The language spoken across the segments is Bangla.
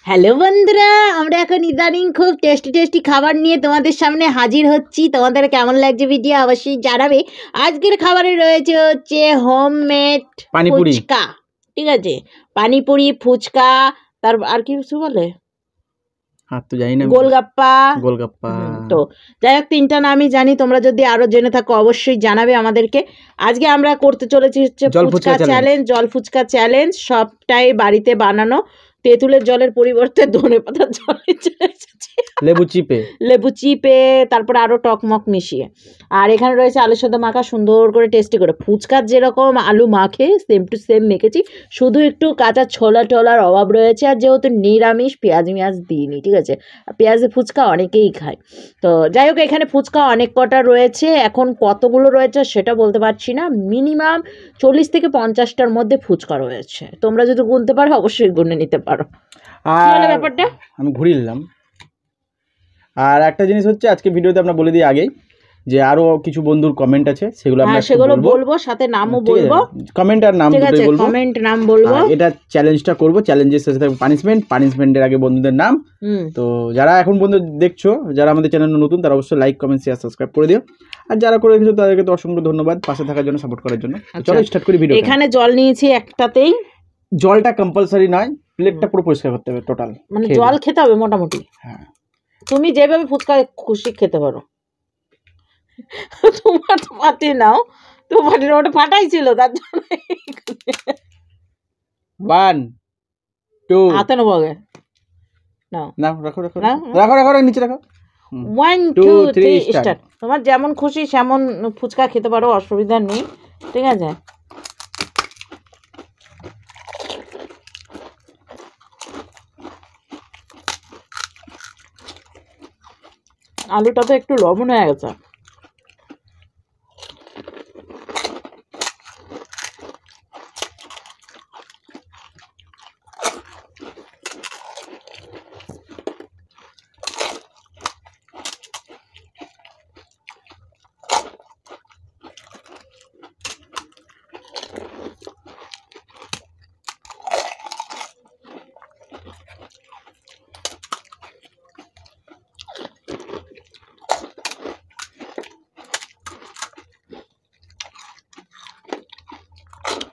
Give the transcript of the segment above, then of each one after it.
হ্যালো বন্ধুরা, আমরা এখন ইদানিং খুব টেস্টি টেস্টি খাবার নিয়ে তোমাদের সামনে হাজির হচ্ছি। তোমাদের কেমন লাগছে ভিডিও অবশ্যই জানাবে। আজকের খাবারে রয়েছে হচ্ছে হোমমেড পানিপুরি। ফুচকা, ঠিক আছে, পানিপুরি, ফুচকা, তার আর কি কিছু বলে, তো জানি না, গোলগাপ্পা। গোলগাপ্পা। তো যাই হোক, তিনটা নামই জানি, তোমরা যদি আরো জেনে থাকো অবশ্যই জানাবে আমাদেরকে। আজকে আমরা করতে চলেছি হচ্ছে ফুচকা চ্যালেঞ্জ, জল ফুচকা চ্যালেঞ্জ, সবটাই বাড়িতে বানানো। তেঁতুলের জলের পরিবর্তে ধনেপাতার জলে চলে এসেছে, লেবু চিপে তারপর আরো টকমক মিশিয়ে। আর এখানে রয়েছে আলুর সাথে মাখা, সুন্দর করে টেস্টি করে ফুচকার যেরকম আলু মাখে সেম টু সেম মেখেছি, শুধু একটু কাঁচা ছোলা টোলার অভাব রয়েছে। আর যেহেতু নিরামিষ, পেঁয়াজ মেয়াজ দিইনি, ঠিক আছে। পেঁয়াজে ফুচকা অনেকেই খায়। তো যাই হোক, এখানে ফুচকা অনেক কটা রয়েছে, এখন কতগুলো রয়েছে সেটা বলতে পারছি না। মিনিমাম 40 থেকে 50টার মধ্যে ফুচকা রয়েছে। তোমরা যদি গুনতে পারো অবশ্যই গুনে নিতে পারো। আর ব্যাপারটা আমি ঘুরিয়ে নিলাম। আর একটা জিনিস হচ্ছে, আজকে ভিডিওতে আমরা বলে দিই আগেই যে আরো কিছু বন্ধুর কমেন্ট আছে, সেগুলো বলবো, সাথে নামও বলবো। কমেন্ট আর নাম দুটোই বলবো। কমেন্ট নাম বলবো। এটা চ্যালেঞ্জটা করব, চ্যালেঞ্জের শেষে থাকবে পানিশমেন্টের আগে বন্ধুদের নাম। তো যারা এখন বন্ধু দেখছো, যারা আমাদের চ্যানেল নতুন, তারা অবশ্যই লাইক, কমেন্ট, শেয়ার, সাবস্ক্রাইব করে দিও। আর যারা করে রেখেছো তাদেরকে তো অসংখ্য ধন্যবাদ পাশে থাকার জন্য, সাপোর্ট করার জন্য। চলো স্টার্ট করি ভিডিও। এখানে জল নিয়েছি একটাতেই। জলটা কম্পালসারি নয়, প্লেটটা পুরো পরিষ্কার করতে হবে টোটাল, মানে জল খেতে হবে মোটামুটি। হ্যাঁ, তুমি যেভাবে ফুচকা খুশি খেতে পারো। তোমার তো পাতি নাও, তোমার ওটা ফাটাই ছিল, তার জন্য 1 2 হাতে নেবো আগে। নাও না, রাখো রাখো রাখো রাখো, নিচে রাখো। 1 2 3 স্টার্ট। তোমার যেমন খুশি সেমন ফুচকা খেতে পারো, অসুবিধা নেই, ঠিক আছে। আলুটা তো একটু লবণ হয়ে গেছে।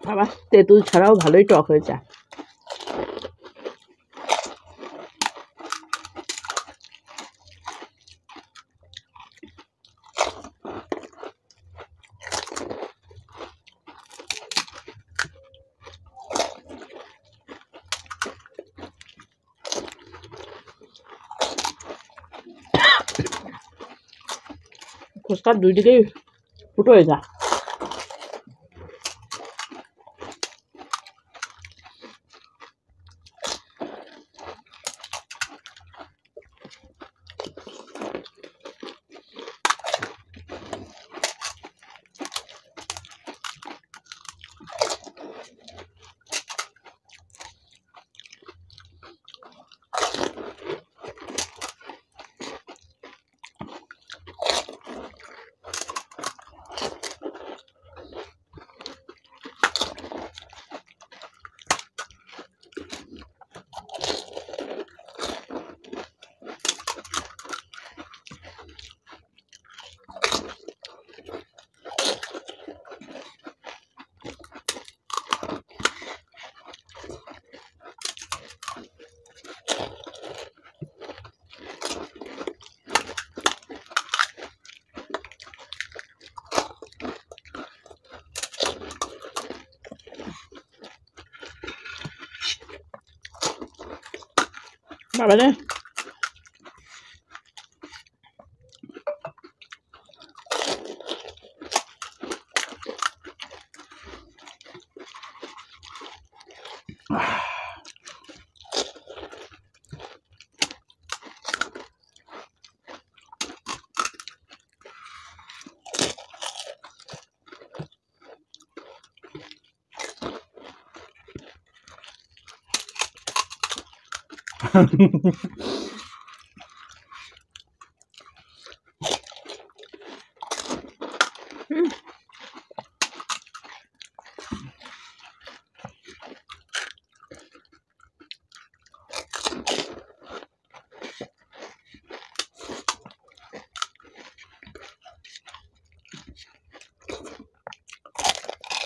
বাবা, তেঁতুল ছাড়াও ভালোই টক হয়েছে। ফুচকার দুই দিকেই ফুটো হয়ে যা। বাবা রে,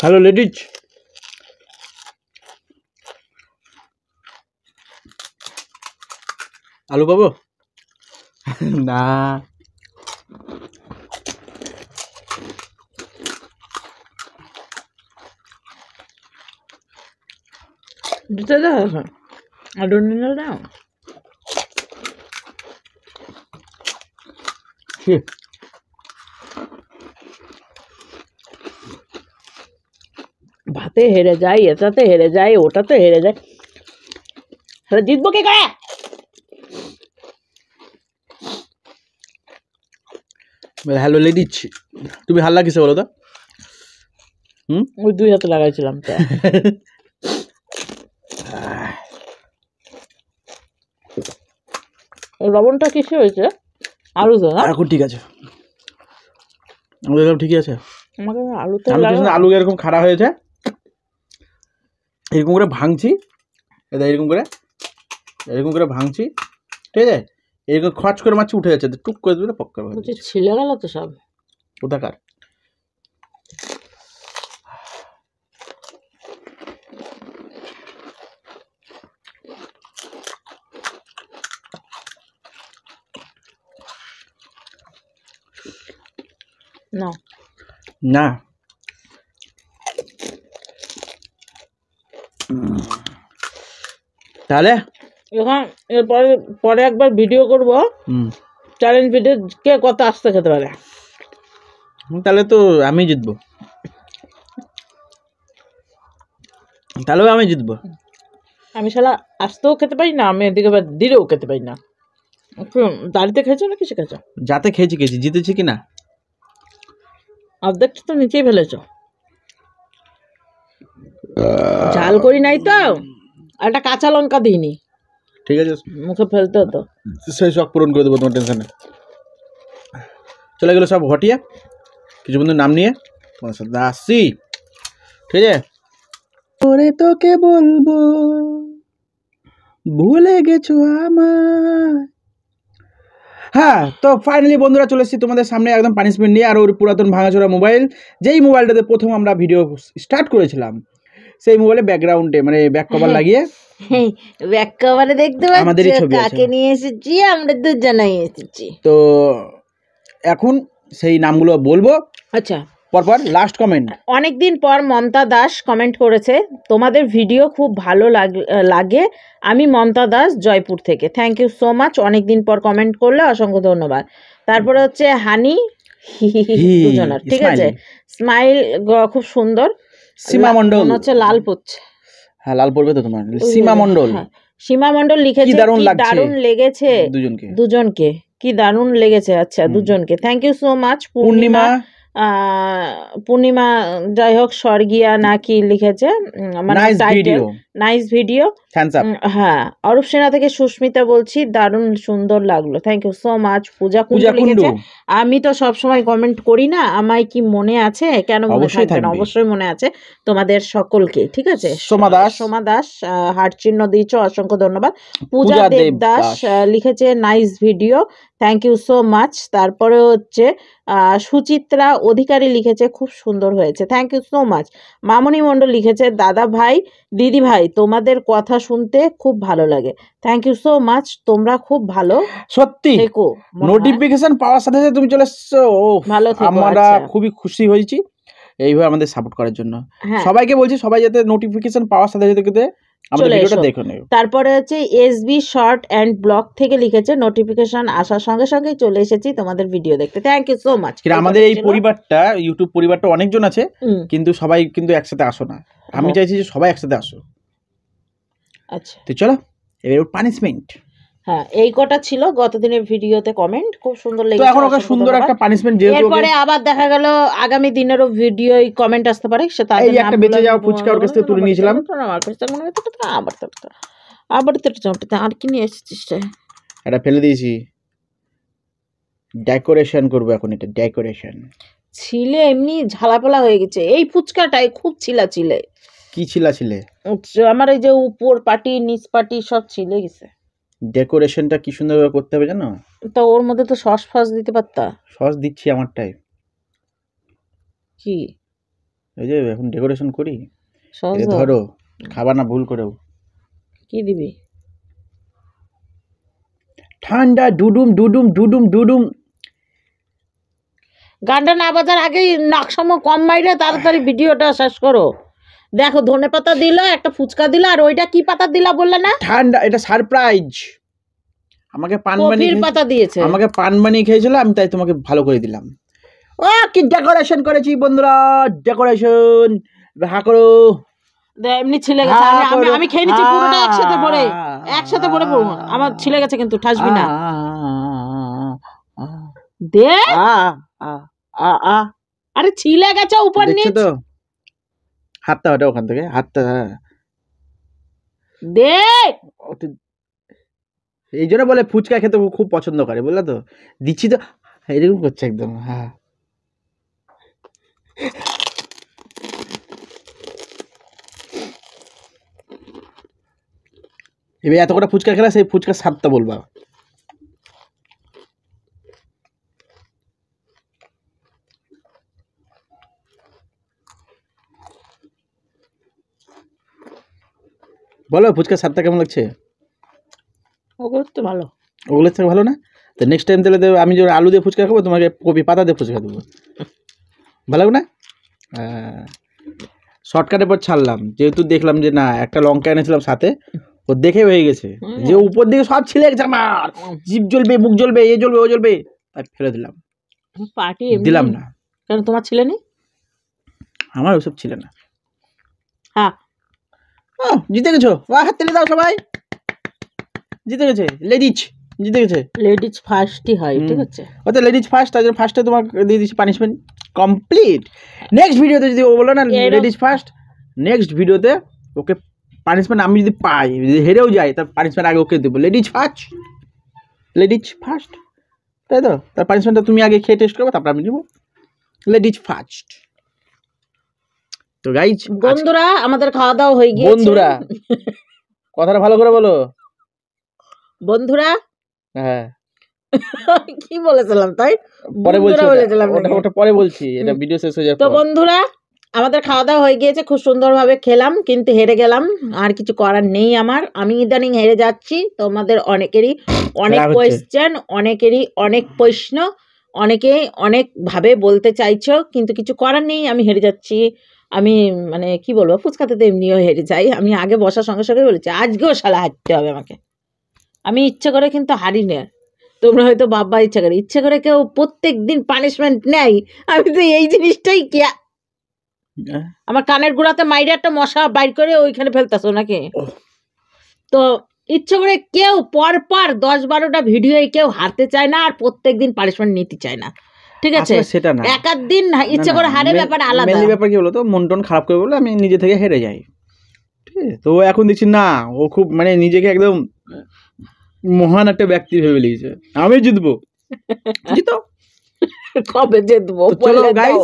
হ্যালো লেডিজ, আলু পাবো না? দিতে দাও এখন, আলু নিয়ে দাও। ভাতে হেরে যায়, এটাতে হেরে যায়, ওটাতে হেরে যায়, জিতবো কি করে? হ্যালো লেডিজ, তুমি হাল্লা কিসে বলো তো? ওই 2 হাতে লাগাইছিলাম তো। লবণটা কিসে হয়েছে? আলু তো না? এখন ঠিক আছে, আমাদের সব ঠিকই আছে। আমাকে আলুতে আমি কিছু আলু এরকম খাড়া হয়েছে, এরকম করে ভাঙছি, এরকম করে ভাঙছি, ঠিক আছে? এরকম খচ করে মাছ উঠে যাচ্ছে, টুক করে দেবে, পক করে ছিলে গেল তো সব। কোথাকার না না, তাহলে এখন এরপরে পরে একবার ভিডিও করব, চ্যালেঞ্জ ভিডিও, কে কত আস্তে খেতে পারে। তাহলে তো আমি জিতবো, তাহলেও আমি জিতবো। আমি শালা আস্তেও খেতে পারি না, আমি এদিকে আবার দিলেও খেতে পারি না। দাঁড়িতে খেয়েছো না কিসে খেয়েছো? যাতে খেয়েছি জিতেছি কি না? অর্ধেকটা তো নিচেই ফেলেছো। ঝাল করি নাই তো, একটা কাঁচা লঙ্কা দিইনি। ঠিক আছে, মুখে ফেলতে হতো। সেই শখ পূরণ করে দেবো, তোমার টেনশন নেই। চলে গেলো সব হটিয়ে, কিছু বন্ধু নাম নিয়ে তোমার সাথে আসছি, ঠিক আছে? ওরে তোকে বলবো ভুলে গেছো আমার। হ্যাঁ, তো ফাইনালি বন্ধুরা চলে এসেছি তোমাদের সামনে একদম পানিশমেন্ট নিয়ে। আর ওর পুরাতন ভাঙাচোরা মোবাইল, যেই মোবাইলটাতে প্রথম আমরা ভিডিও স্টার্ট করেছিলাম, সেই মোবাইলে ব্যাকগ্রাউন্ডে মানে ব্যাক কভার লাগিয়ে, ব্যাক কভারে দেখতে পাচ্ছি আমাদেরই ছবি আছে। কাকে নিয়ে এসেছি, আমরা দুজনেই এসেছি। তো এখন সেই নামগুলো বলবো। আচ্ছা, পরপর লাস্ট কমেন্ট। অনেকদিন পর মমতা দাস কমেন্ট করেছে, তোমাদের ভিডিও খুব ভালো লাগে। আমি মমতা দাস, জয়পুর থেকে। থ্যাংক ইউ সো মাচ, অনেকদিন পর কমেন্ট করলে অসংখ্য ধন্যবাদ। তারপরে হচ্ছে হানি দুজনের, ঠিক আছে? স্মাইল খুব সুন্দর। সীমা মণ্ডল হচ্ছে লাল পড়ছে। হ্যাঁ, লাল পড়বে তো তোমার। সীমা মণ্ডল, সীমা মণ্ডল লিখেছে, কি দারুণ লেগেছে দুজনকে, কি দারুণ লেগেছে। আচ্ছা, দুজনকে থ্যাংক ইউ সো মাচ। পূর্ণিমা যাই হোক, স্বর্গীয়া নাকি লিখেছে, মানে টাইটেল নাইস ভিডিও। হ্যাঁ, অরূপ সেনা থেকে সুস্মিতা বলছি, দারুণ সুন্দর লাগলো। Thank you so much. Puja Kundu লিখেছে, আমি তো সব সময় কমেন্ট করি না, আমায় কি মনে আছে? কেন মনে থাকবে না, অবশ্যই মনে আছে তোমাদের সকলকে, ঠিক আছে? সোমা দাস হার্ট চিহ্ন দিয়েছো, অসংখ্য ধন্যবাদ। পূজা দেবদাস লিখেছে nice video, thank you so much. তারপরে হচ্ছে সুচিত্রা অধিকারী লিখেছে, খুব সুন্দর হয়েছে, thank you so much. Mamoni Mondal লিখেছে, দাদা ভাই দিদি ভাই তোমাদের কথা শুনতে খুব ভালো লাগে, থ্যাংক ইউ সো মাচ। তোমরা খুব ভালো সত্যি থেকো, নোটিফিকেশন পাওয়ার সাথে সাথে তুমি চলে এসছো, ভালো থেকো। আমরা খুবই খুশি হয়েছি এইভাবে আমাদের সাপোর্ট করার জন্য। সবাইকে বলছি, সবাই যাতে নোটিফিকেশন পাওয়ার সাথে সাথে আমাদের ভিডিওটা দেখে নেবে। তারপরে হচ্ছে এসবি শর্ট অ্যান্ড ব্লগ থেকে লিখেছে, নোটিফিকেশন আসার সঙ্গে সঙ্গে চলে এসেছি তোমাদের ভিডিও দেখতে, থ্যাংক ইউ সো মাচ। আমাদের এই পরিবারটা, ইউটিউব পরিবারটা অনেকজন আছে, কিন্তু সবাই কিন্তু একসাথে আসো না। আমি চাইছি যে সবাই একসাথে আসো। আচ্ছা, তো চলো এবার পানিশমেন্ট। হ্যাঁ, এই কটা ছিল গত দিনের ভিডিওতে কমেন্ট, খুব সুন্দর লেগেছে। তো এখন ওকে সুন্দর একটা পানিশমেন্ট যেহেতু, এরপরে আবার দেখা গেল আগামী দিনেরও ভিডিওই কমেন্ট আসতে পারে, সেটা এই একটা বেঁচে যাওয়া ফুচকা ওর কাছ থেকে তুলে নিয়েছিলাম। আবার তো আর কি নিয়ে এসেছিস? এটা ফেলে দিয়েছি, ডেকোরেশন করবো এখন। এটা ডেকোরেশন ছিলে এমনি ঝালাপালা হয়ে গেছে। এই ফুচকাটাই খুব ছিলে। কি ছিলে? আমার এই যে উপর পাটি নিচ পাটি সব ছিলে গেছে। ডেকোরেশনটা কি সুন্দরভাবে করতে হবে জানো তো? ওর মধ্যে তো সস ফস দিতে পারতা। সস দিচ্ছি আমারটাই। কি এই যে এখন ডেকোরেশন করি, সহজ এই ধরো খাবার না ভুল করেও। কি দিবি? ঠান্ডা ডুডুম ডুডুম ডুডুম ডুডুম। গানটা না বাজার আগেই নাকসামো কম মাইরে তাড়াতাড়ি ভিডিওটা শেষ করো। দেখো ধনে পাতা দিল, একটা ফুচকা দিল, আর ওইটা কি পাতা দিলা বললে না? ঠান্ডা, এটা সারপ্রাইজ। আমাকে পান বানিয়ে কফির পাতা দিয়েছে। আমাকে পান বানিয়ে খেয়েছিল, আমি তাই তোমাকে ভালো করে দিলাম। ও কি ডেকোরেশন করেছি বন্ধুরা, ডেকোরেশন। হা করো। এমনি ছিলে গেছে, আমি খেয়ে নিচ্ছি পুরোটা একসাথে ভরে পড়বো। আমার ছিলে গেছে কিন্তু ঠাসবি না। দে আরে ছিলে গেছে উপর নিচ তো। হাতটা ওটা ওখান থেকে হাতটা দে। এই জন্য বলে ফুচকা খেতে খুব পছন্দ করে, বুঝলে তো। দিচ্ছি তো, এরকম করছে একদম। হ্যাঁ এবার এত কটা ফুচকা খেলা, সেই ফুচকার স্বাদটা বলবা। বলো ফুচকার স্বাদটা কেমন লাগছে? ওগুলো তো ভালো, ওগুলোর থেকে ভালো না? তো নেক্সট টাইম তাহলে আমি যে আলু দিয়ে ফুচকা খাবো, তোমাকে কপি পাতা দিয়ে ফুচকা দেবো, ভালো লাগবে না? শর্টকাটের পর ছাড়লাম, যেহেতু দেখলাম যে না, একটা লঙ্কা এনেছিলাম সাথে, ও দেখে হয়ে গেছে যে উপর দিকে সব ছিলে গেছে আমার, জিভ জ্বলবে, মুখ জ্বলবে, এ জ্বলবে, ও জ্বলবে, তাই ফেলে দিলাম। পার্টি দিলাম না। কেন তোমার ছিলে নি? আমার ওসব ছিল না। হ্যাঁ জিতে গেছো, হাত তুলে দাও সবাই, জিতে গেছে লেডিজ, জিতে গেছে। লেডিজ ফার্স্টই হয়, ঠিক আছে? ওতে লেডিজ ফার্স্ট, তার জন্য ফার্স্টে তোমাকে দিয়ে দিচ্ছি পানিশমেন্ট কমপ্লিট। নেক্সট ভিডিওতে যদি ও বলো না লেডিজ ফার্স্ট, নেক্সট ভিডিওতে ওকে পানিশমেন্ট আমি যদি পাই, যদি হেরেও যাই, তার পানিশমেন্ট আগে ওকে দেবো। লেডিজ ফার্স্ট, লেডিজ ফার্স্ট, তাই তো? তার পানিশমেন্টটা তুমি আগে খেয়ে টেস্ট করবে, তারপর আমি নেবো। Ladies first. তো গাইজ বন্ধুরা, আমাদের খাওয়া দাওয়া হয়ে গিয়েছে। বন্ধুরা কথাটা ভালো করে বলো। বন্ধুরা, হ্যাঁ কি বলেছিলাম তাই? পরে বলছি, ওটা পরে বলছি, এটা ভিডিও শেষ হয়ে যাবে। তো বন্ধুরা, আমাদের খাওয়া দাওয়া হয়ে গিয়েছে, খুব সুন্দরভাবে খেলাম, কিন্তু হেরে গেলাম, আর কিছু করার নেই আমার। আমি ইদানিং হেরে যাচ্ছি। তোমাদের অনেকেরই অনেক কোয়েশ্চেন, অনেকেরই অনেক প্রশ্ন, অনেকে অনেকভাবে বলতে চাইছো, কিন্তু কিছু করার নেই, আমি হেরে যাচ্ছি। আমি মানে কি বলবো, ফুচকাতে তো এমনিও হেরে যাই। আমি আগে বসার সঙ্গে সঙ্গে বলেছি আজকেও শালা হারতে হবে আমাকে। আমি ইচ্ছে করে কিন্তু হারি না। তোমরা হয়তো বাবা ইচ্ছে করে কেউ প্রত্যেক দিন পানিশমেন্ট নেয়। আমি তো এই জিনিসটাই আমার কানের গোড়াতে মাইরে একটা মশা বাইর করে ওইখানে ফেলতেছো নাকি? তো ইচ্ছে করে কেউ পর 10-12টা ভিডিও কেউ হারতে চায় না, আর প্রত্যেক দিন পানিশমেন্ট নিতে চায় না, ঠিক আছে? সেটা না, এক দিন ইচ্ছে করে হারে, ব্যাপার আলাদা। মেনলি ব্যাপার কি বলো তো, মন টন খারাপ করে বলে আমি নিজে থেকে হেরে যাই, ঠিক আছে? তো এখন দেখছি না, ও খুব মানে নিজেকে একদম মহান একটা ব্যক্তি ভেবে নিয়েছে। আমি জিতবো, জিতো কবে জিতবো চলো গাইস,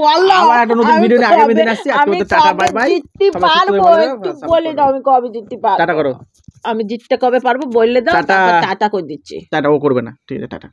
বলো আবার একটা নতুন ভিডিও নিয়ে আগামী দিন আসছি। আজকে তো টাটা, বাই বাই। জিততে পারবো একটু বলে দাও, আমি কবে জিততে পারবো? টাটা করো। আমি জিততে কবে পারবো বললে দাও, টাটা কই দিচ্ছি। টাটা ও করবে না, ঠিক আছে, টাটা।